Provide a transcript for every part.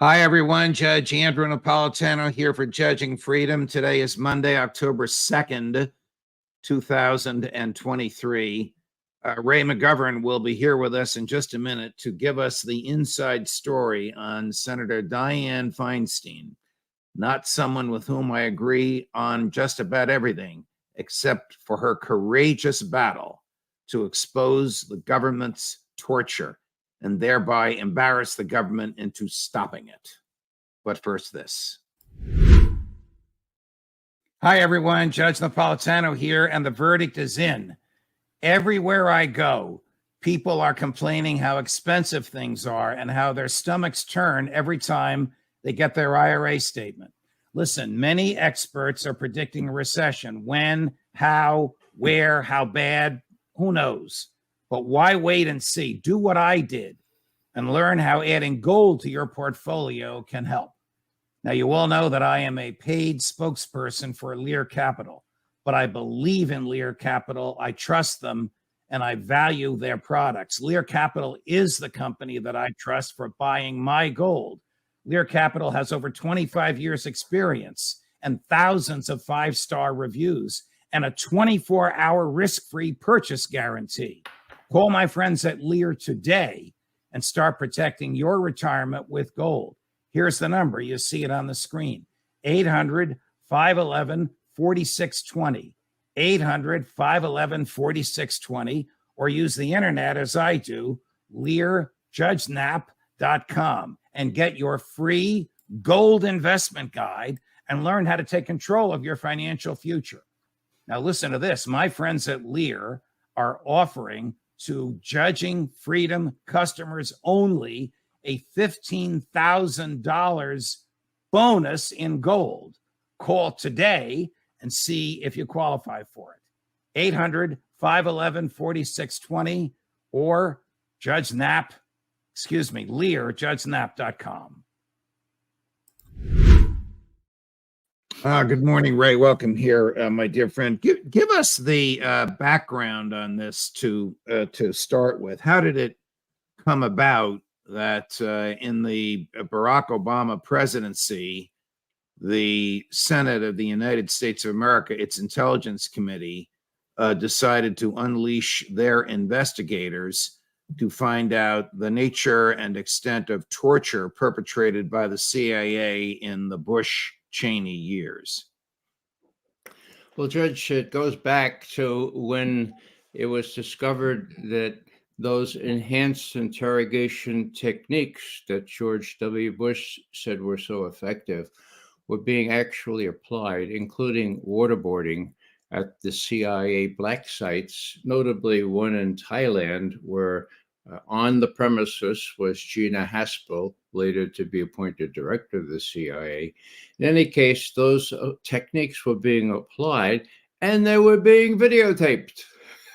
Hi, everyone. Judge Andrew Napolitano here for Judging Freedom. Today is Monday, October 2nd, 2023. Ray McGovern will be here with us in just a minute to give us the inside story on Senator Dianne Feinstein, not someone with whom I agree on just about everything, except for her courageous battle to expose the government's torture and thereby embarrass the government into stopping it. But first, this. Hi, everyone. Judge Napolitano here, and the verdict is in. Everywhere I go, people are complaining how expensive things are and how their stomachs turn every time they get their IRA statement. Listen, many experts are predicting a recession. When, how, where, how bad, who knows? But why wait and see? Do what I did and learn how adding gold to your portfolio can help. Now, you all know that I am a paid spokesperson for Lear Capital, but I believe in Lear Capital. I trust them and I value their products. Lear Capital is the company that I trust for buying my gold. Lear Capital has over 25 years experience and thousands of five-star reviews and a 24-hour risk-free purchase guarantee. Call my friends at Lear today and start protecting your retirement with gold. Here's the number. You see it on the screen. 800-511-4620. 800-511-4620. Or use the internet as I do, LearJudgeNap.com, and get your free gold investment guide and learn how to take control of your financial future. Now listen to this. My friends at Lear are offering to Judging Freedom customers only a $15,000 bonus in gold. Call today and see if you qualify for it. 800-511-4620 or LearJudgeNap.com. Good morning, Ray. Welcome here, my dear friend. Give us the background on this to start with. How did it come about that in the Barack Obama presidency, the Senate of the United States of America, its Intelligence Committee, decided to unleash their investigators to find out the nature and extent of torture perpetrated by the CIA in the Bush-Cheney years? Well, Judge, it goes back to when it was discovered that those enhanced interrogation techniques that George W. Bush said were so effective were being actually applied, including waterboarding at the CIA black sites, notably one in Thailand, where on the premises was Gina Haspel, later to be appointed director of the CIA. In any case, those techniques were being applied and they were being videotaped.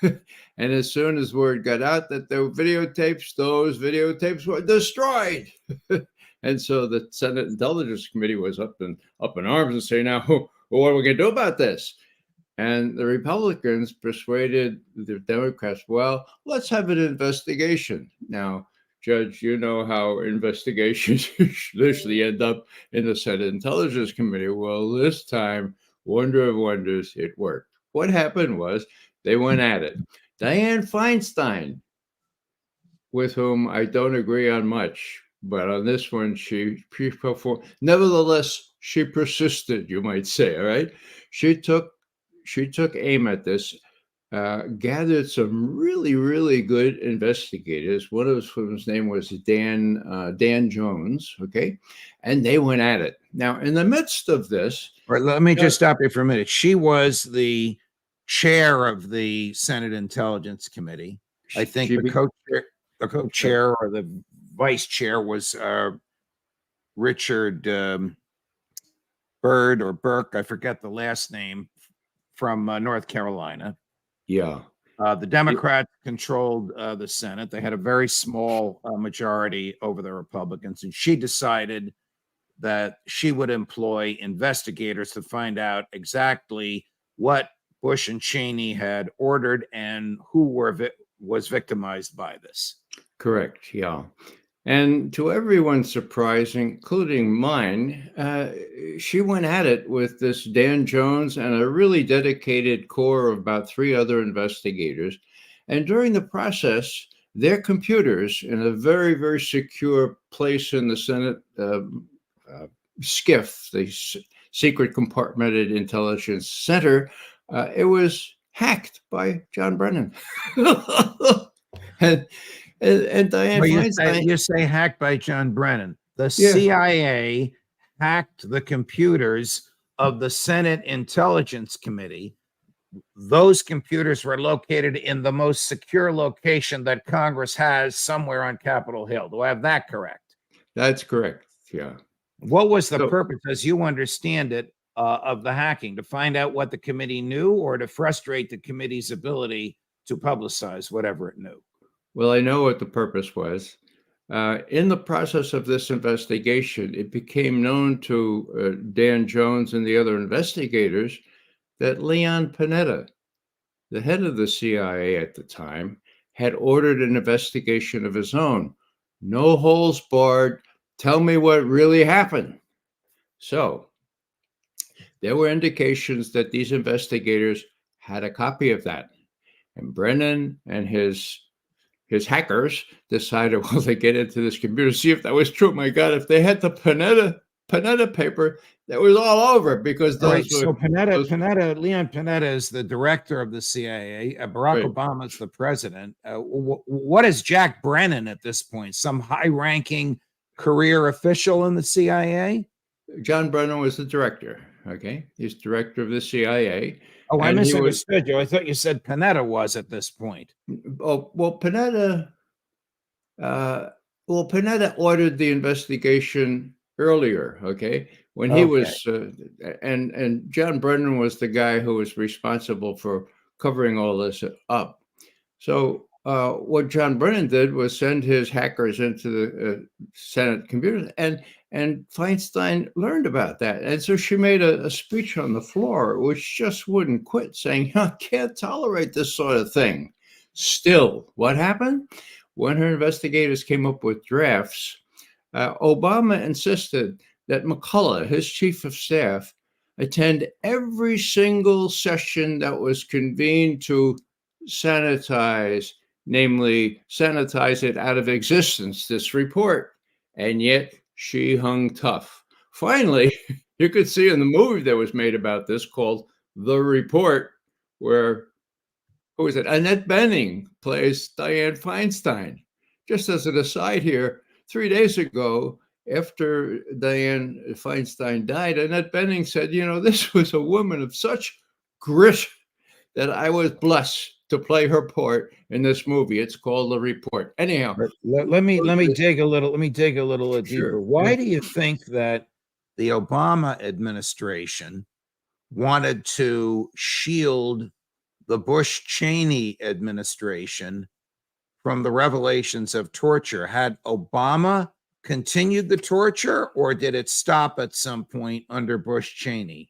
And as soon as word got out that there were videotapes, those videotapes were destroyed. And so the Senate Intelligence Committee was up in arms and saying, now, what are we going to do about this? And the Republicans persuaded the Democrats, well, let's have an investigation. Now, Judge, you know how investigations usually end up in the Senate Intelligence Committee. Well, this time, wonder of wonders, it worked. What happened was they went at it. Dianne Feinstein, with whom I don't agree on much, but on this one, she performed. Nevertheless, she persisted, you might say, all right? She took aim at this, gathered some really, really good investigators. One of whose name was Dan Jones, okay? And they went at it. Now, in the midst of this... Right, let me just stop you for a minute. She was the chair of the Senate Intelligence Committee. I think the co-chair or the vice chair was Richard Byrd or Burke, I forget the last name, from North Carolina. Yeah. The Democrats controlled the Senate. They had a very small majority over the Republicans, and she decided that she would employ investigators to find out exactly what Bush and Cheney had ordered and who was victimized by this. Correct, yeah. And to everyone's surprise, including mine, she went at it with this Dan Jones and a really dedicated core of about 3 other investigators. And during the process, their computers in a very, very secure place in the Senate SCIF, the Secret Compartmented Intelligence Center, it was hacked by John Brennan. and, and Diane Well, Feinstein. you say hacked by John Brennan. The Yeah. CIA hacked the computers of the Senate Intelligence Committee. Those computers were located in the most secure location that Congress has somewhere on Capitol Hill. Do I have that correct? That's correct. Yeah. What was the So- purpose, as you understand it, of the hacking? To find out what the committee knew, or to frustrate the committee's ability to publicize whatever it knew? Well, I know what the purpose was. In the process of this investigation, it became known to Dan Jones and the other investigators that Leon Panetta, the head of the CIA at the time, had ordered an investigation of his own. No holes barred. Tell me what really happened. So there were indications that these investigators had a copy of that. And Brennan and his hackers decided, well, they get into this computer, see if that was true. My God, if they had the Panetta paper, that was all over, because those Right. So were Leon Panetta is the director of the CIA. Barack Right. Obama is the president. What is Jack Brennan at this point? Some high-ranking career official in the CIA? John Brennan was the director. Okay, he's director of the CIA. Oh, I And he was- misunderstood you. I thought you said Panetta was at this point. Oh, well, Panetta ordered the investigation earlier. Okay, when he was, and John Brennan was the guy who was responsible for covering all this up. So what John Brennan did was send his hackers into the Senate computers, and Feinstein learned about that. And so she made a speech on the floor, which just wouldn't quit, saying, I can't tolerate this sort of thing. Still, what happened? When her investigators came up with drafts, Obama insisted that McCullough, his chief of staff, attend every single session that was convened to sanitize it out of existence, this report. And yet she hung tough. Finally, you could see in the movie that was made about this called The Report, where, who is it? Annette Bening plays Diane Feinstein. Just as an aside here, 3 days ago, after Diane Feinstein died, Annette Bening said, this was a woman of such grit that I was blessed to play her part in this movie. It's called The Report. Anyhow, let me dig a little deeper. Sure. Why do you think that the Obama administration wanted to shield the Bush-Cheney administration from the revelations of torture? Had Obama continued the torture, or did it stop at some point under Bush-Cheney?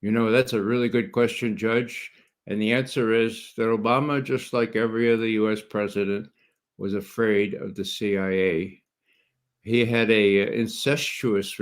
That's a really good question, Judge. And the answer is that Obama, just like every other U.S. president, was afraid of the CIA. He had a incestuous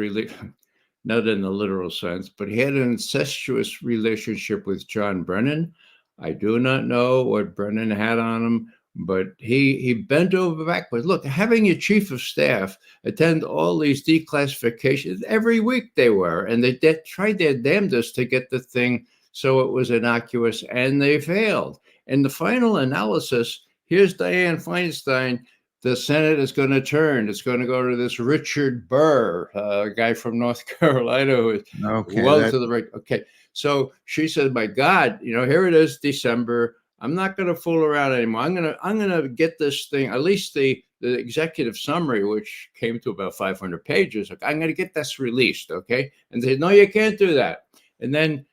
not in the literal sense, but he had an incestuous relationship with John Brennan. I do not know what Brennan had on him, but he bent over backwards. Look, having your chief of staff attend all these declassifications every week, they were, and they tried their damnedest to get the thing so it was innocuous, and they failed. In the final analysis, here's Diane Feinstein. The Senate is going to turn. It's going to go to this Richard Burr, a guy from North Carolina who is to the right. Okay, so she said, "My God, here it is, December. I'm not going to fool around anymore. I'm gonna get this thing, at least the executive summary, which came to about 500 pages. I'm going to get this released, okay?" And they said, "No, you can't do that." And then,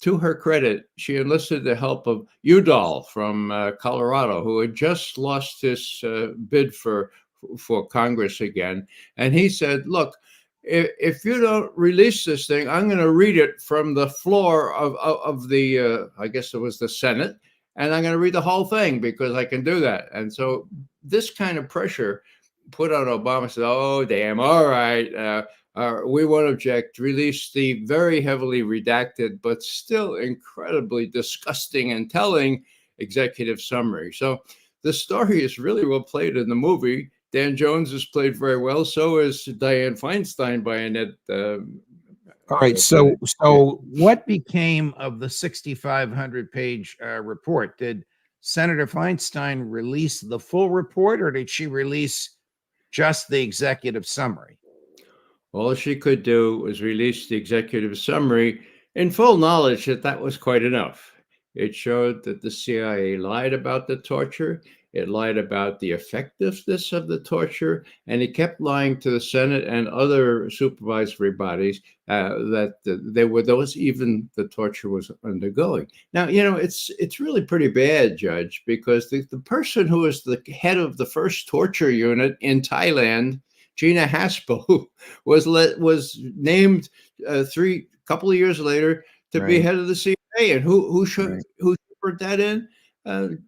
to her credit, she enlisted the help of Udall from Colorado, who had just lost his bid for Congress again. And he said, "Look, if you don't release this thing, I'm going to read it from the floor of the, I guess it was the Senate, and I'm going to read the whole thing because I can do that." And so this kind of pressure put on Obama, said, "Oh, damn, all right, we won't object." Released the very heavily redacted, but still incredibly disgusting and telling executive summary. So the story is really well played in the movie. Dan Jones is played very well. So is Dianne Feinstein by Annette. All right. So what became of the 6,500 page report? Did Senator Feinstein release the full report, or did she release just the executive summary? All she could do was release the executive summary in full knowledge that that was quite enough. It showed that the CIA lied about the torture, it lied about the effectiveness of the torture, and it kept lying to the Senate and other supervisory bodies that there were those even the torture was undergoing. Now, it's really pretty bad, Judge, because the person who was the head of the first torture unit in Thailand, Gina Haspel, was named couple of years later to be head of the CIA, and who put that in?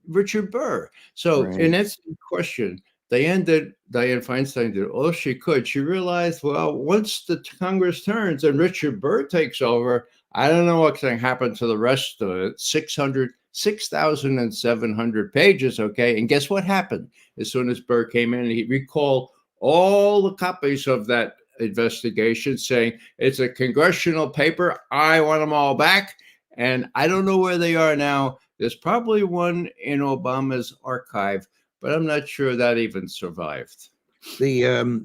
Richard Burr. So in that question, Dianne Feinstein did all she could. She realized, well, once the Congress turns and Richard Burr takes over, I don't know what's going to happen to the rest of it. 6,700 pages. Okay. And guess what happened? As soon as Burr came in, he recalled all the copies of that investigation, saying it's a congressional paper. I want them all back. And I don't know where they are now. There's probably one in Obama's archive, but I'm not sure that even survived. The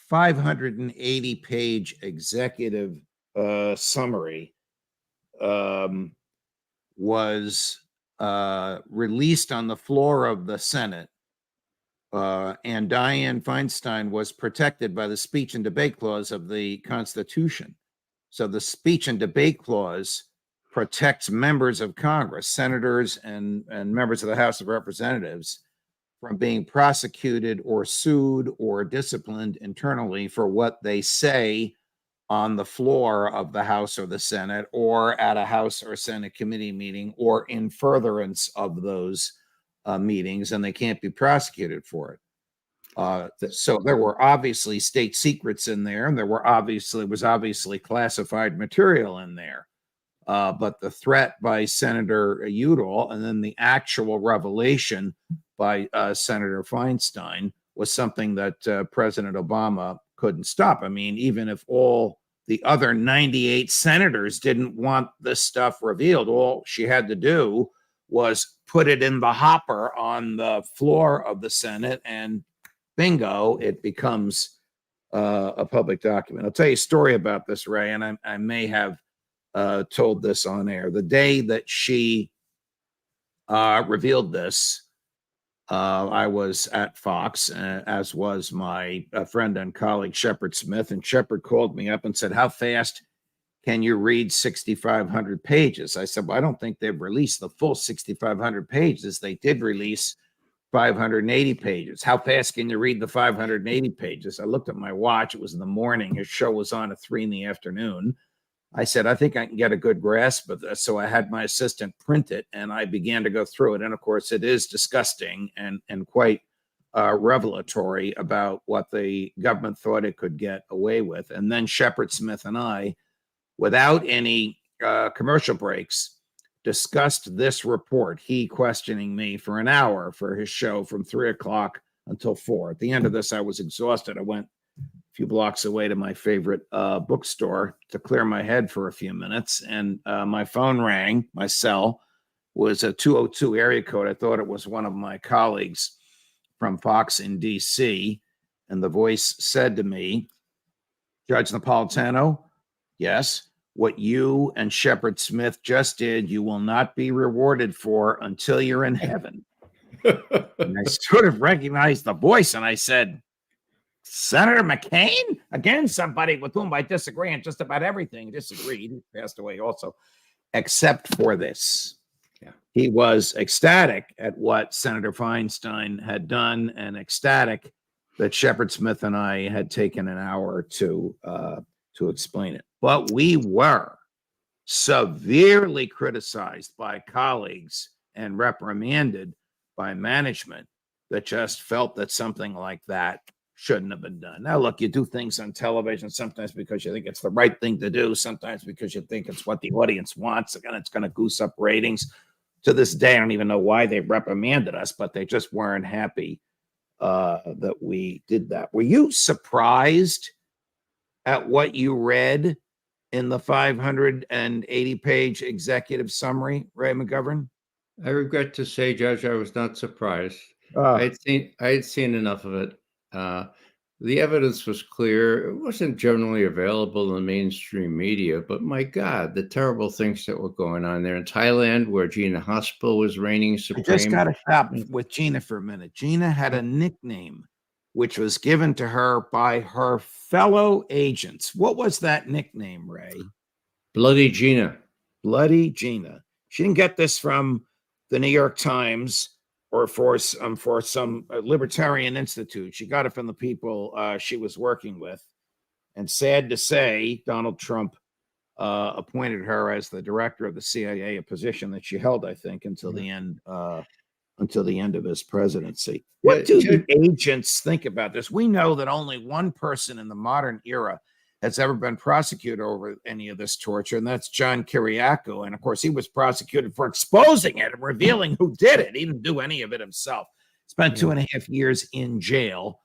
580 page executive summary was released on the floor of the Senate, and Dianne Feinstein was protected by the speech and debate clause of the Constitution. So the speech and debate clause protects members of Congress, senators and members of the House of Representatives, from being prosecuted or sued or disciplined internally for what they say on the floor of the House or the Senate, or at a House or Senate committee meeting, or in furtherance of those meetings, and they can't be prosecuted for it. So there were obviously state secrets in there, and there was obviously classified material in there. But the threat by Senator Udall and then the actual revelation by Senator Feinstein was something that President Obama couldn't stop. I mean, even if all the other 98 senators didn't want this stuff revealed, all she had to do was put it in the hopper on the floor of the Senate, and bingo, it becomes a public document. I'll tell you a story about this, Ray, and I may have told this on air. The day that she revealed this, I was at Fox, as was my friend and colleague, Shepard Smith. And Shepard called me up and said, "How fast can you read 6,500 pages?" I said, "Well, I don't think they've released the full 6,500 pages. They did release 580 pages. How fast can you read the 580 pages?" I looked at my watch. It was in the morning. His show was on at 3 p.m. I said, "I think I can get a good grasp of this." So I had my assistant print it, and I began to go through it. And of course, it is disgusting and quite revelatory about what the government thought it could get away with. And then Shepard Smith and I, without any commercial breaks, discussed this report, he questioning me for an hour for his show from 3 o'clock until 4. At the end of this, I was exhausted. I went a few blocks away to my favorite bookstore to clear my head for a few minutes, and my phone rang. My cell was a 202 area code. I thought it was one of my colleagues from Fox in DC, and the voice said to me, "Judge Napolitano, yes, what you and Shepard Smith just did, you will not be rewarded for until you're in heaven." And I sort of recognized the voice, and I said, "Senator McCain?" Again, somebody with whom I disagree on just about everything. Disagreed. He passed away also, except for this. Yeah. He was ecstatic at what Senator Feinstein had done, and ecstatic that Shepard Smith and I had taken an hour to explain it. But we were severely criticized by colleagues and reprimanded by management that just felt that something like that shouldn't have been done. Now, look, you do things on television sometimes because you think it's the right thing to do, sometimes because you think it's what the audience wants, and it's going to goose up ratings. To this day, I don't even know why they reprimanded us, but they just weren't happy that we did that. Were you surprised at what you read in the 580-page executive summary, Ray McGovern? I regret to say, Judge, I was not surprised. Uh, I had seen enough of it. The evidence was clear. It wasn't generally available in mainstream media, but my God, the terrible things that were going on there in Thailand, where Gina Haspel was reigning I just supreme. got to stop with Gina for a minute. Gina had a nickname which was given to her by her fellow agents. What was that nickname, Ray? Bloody Gina. Bloody Gina. She didn't get this from the New York Times or for some libertarian institute. She got it from the people she was working with. And sad to say, Donald Trump appointed her as the director of the CIA, a position that she held, I think, until the end of his presidency. What do the agents think about this? We know that only one person in the modern era has ever been prosecuted over any of this torture, and that's John Kiriakou. And of course, he was prosecuted for exposing it and revealing who did it. He didn't do any of it himself. Spent 2.5 years in jail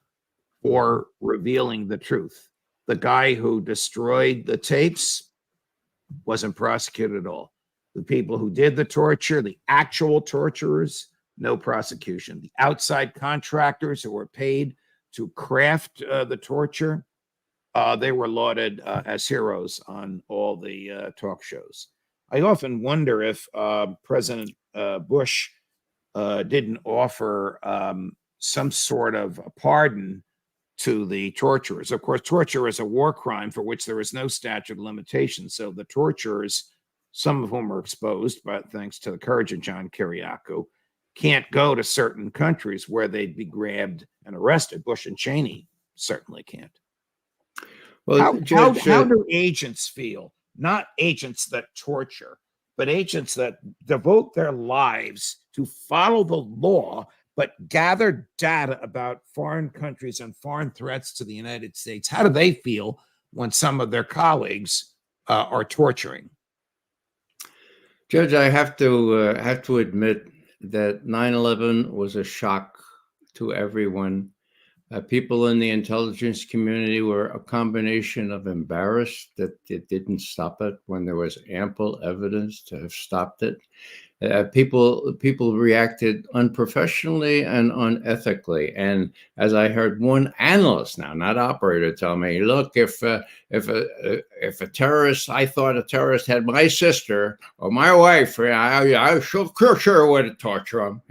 for revealing the truth. The guy who destroyed the tapes wasn't prosecuted at all. The people who did the torture, the actual torturers, no prosecution. The outside contractors who were paid to craft the torture, they were lauded as heroes on all the talk shows. I often wonder if President Bush didn't offer some sort of a pardon to the torturers. Of course, torture is a war crime for which there is no statute of limitations. So the torturers, some of whom are exposed, but thanks to the courage of John Kiriakou, can't go to certain countries where they'd be grabbed and arrested. Bush and Cheney certainly can't. Well, how do agents feel? Not agents that torture, but agents that devote their lives to follow the law, but gather data about foreign countries and foreign threats to the United States. How do they feel when some of their colleagues are torturing? Judge, I have to admit that 9/11 was a shock to everyone. People in the intelligence community were a combination of embarrassed that it didn't stop it when there was ample evidence to have stopped it. People reacted unprofessionally and unethically. And as I heard one analyst, now not operator, tell me, look, if a terrorist, I thought a terrorist had my sister or my wife, I sure would torture him,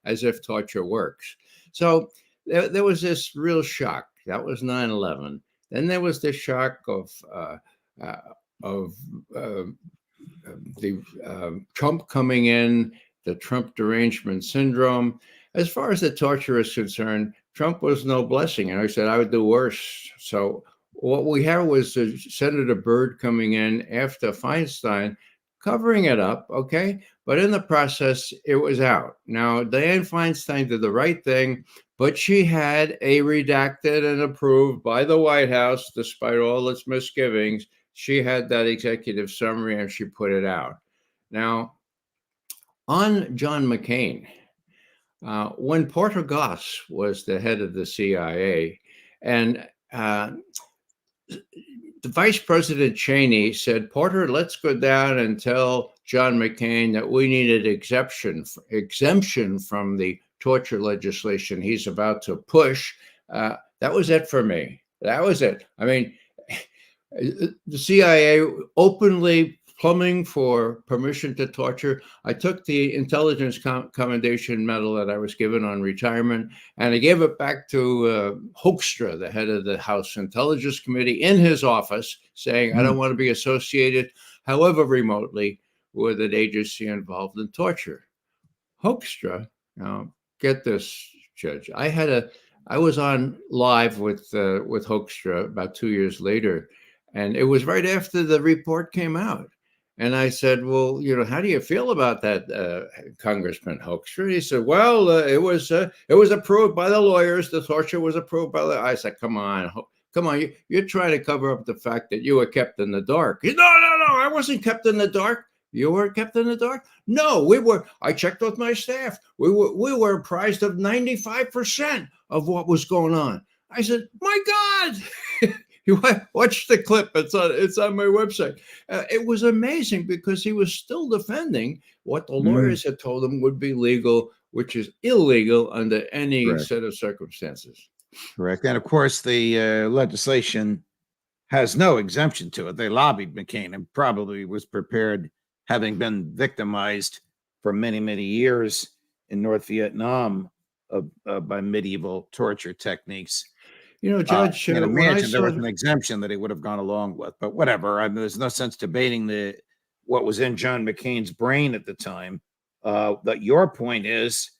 as if torture works. So there was this real shock. That was 9/11. Then there was the shock of the Trump coming in, the Trump derangement syndrome. As far as the torture is concerned, Trump was no blessing. And I said I would do worse. So what we had was Senator Byrd coming in after Feinstein, covering it up, okay? But in the process, it was out. Now, Dianne Feinstein did the right thing, but she had a redacted and approved by the White House, despite all its misgivings. She had that executive summary and she put it out. Now, on John McCain, when Porter Goss was the head of the CIA, and the Vice President Cheney said, Porter, let's go down and tell John McCain that we needed exemption from the torture legislation he's about to push. That was it for me. That was it. I mean, the CIA openly plumbing for permission to torture. I took the Intelligence Commendation Medal that I was given on retirement, and I gave it back to Hoekstra, the head of the House Intelligence Committee, in his office, saying, I don't want to be associated, however remotely, with an agency involved in torture. Hoekstra, now get this, Judge, I was on live with Hoekstra about 2 years later, and it was right after the report came out. And I said, well, how do you feel about that, Congressman Hoekstra? He said, well, it was approved by the lawyers. The torture was approved by the. I said, come on, come on. You're trying to cover up the fact that you were kept in the dark. He said, no, I wasn't kept in the dark. You weren't kept in the dark? No, we were. I checked with my staff. We were apprised of 95% of what was going on. I said, my God. You watch the clip. It's on my website. It was amazing because he was still defending what the lawyers had told him would be legal, which is illegal under any set of circumstances. Correct. And of course, the legislation has no exemption to it. They lobbied McCain and probably was prepared, having been victimized for many, many years in North Vietnam by medieval torture techniques. Judge, I can't imagine there was an exemption that he would have gone along with, but whatever. I mean, there's no sense debating what was in John McCain's brain at the time. That your point is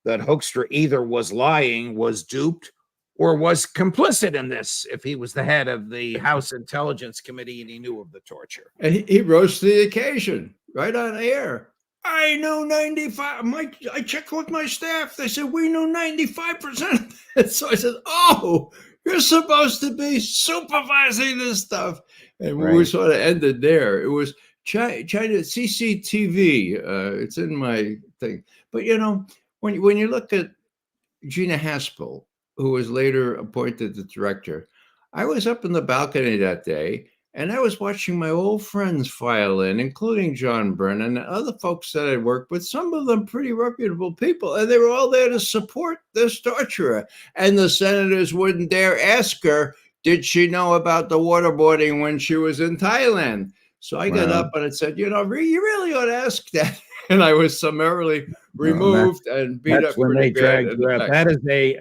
that Hoekstra either was lying, was duped, or was complicit in this if he was the head of the House Intelligence Committee and he knew of the torture. And he rose to the occasion right on air. I knew 95. I checked with my staff. They said, we knew 95%. And so I said, oh, you're supposed to be supervising this stuff. And we sort of ended there. It was China CCTV. It's in my thing. But, when you look at Gina Haspel, who was later appointed the director, I was up in the balcony that day, and I was watching my old friends file in, including John Brennan and other folks that I'd worked with, some of them pretty reputable people, and they were all there to support this torturer. And the senators wouldn't dare ask her, did she know about the waterboarding when she was in Thailand? So I got up and I said, you really ought to ask that. And I was summarily removed and beat up when they dragged you out. Back.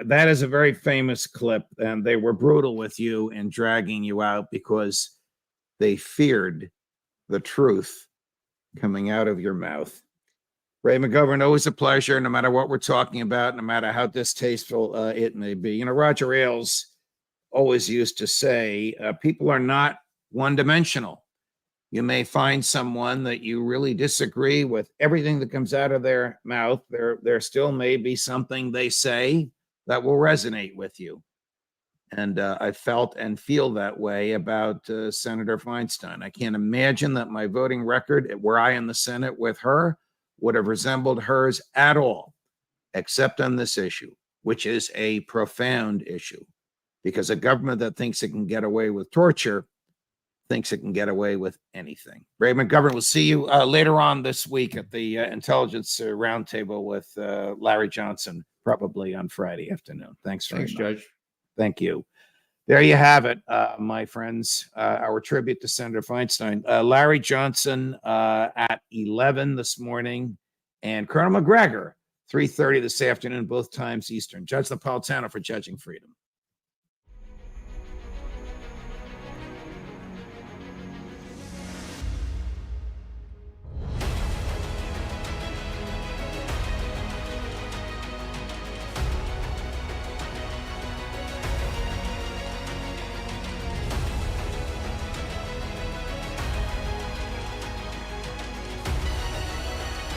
That is a very famous clip, and they were brutal with you in dragging you out because they feared the truth coming out of your mouth. Ray McGovern, always a pleasure, no matter what we're talking about, no matter how distasteful it may be. Roger Ailes always used to say, people are not one-dimensional. You may find someone that you really disagree with everything that comes out of their mouth. There still may be something they say that will resonate with you. And I felt and feel that way about Senator Feinstein. I can't imagine that my voting record, were I in the Senate with her, would have resembled hers at all, except on this issue, which is a profound issue. Because a government that thinks it can get away with torture thinks it can get away with anything. Ray McGovern, we'll see you later on this week at the Intelligence Roundtable with Larry Johnson, probably on Friday afternoon. Thanks very much. Judge. Thank you. There you have it, my friends. Our tribute to Senator Feinstein. Larry Johnson at 11 this morning, and Colonel McGregor, 3:30 this afternoon, both times Eastern. Judge Napolitano for Judging Freedom.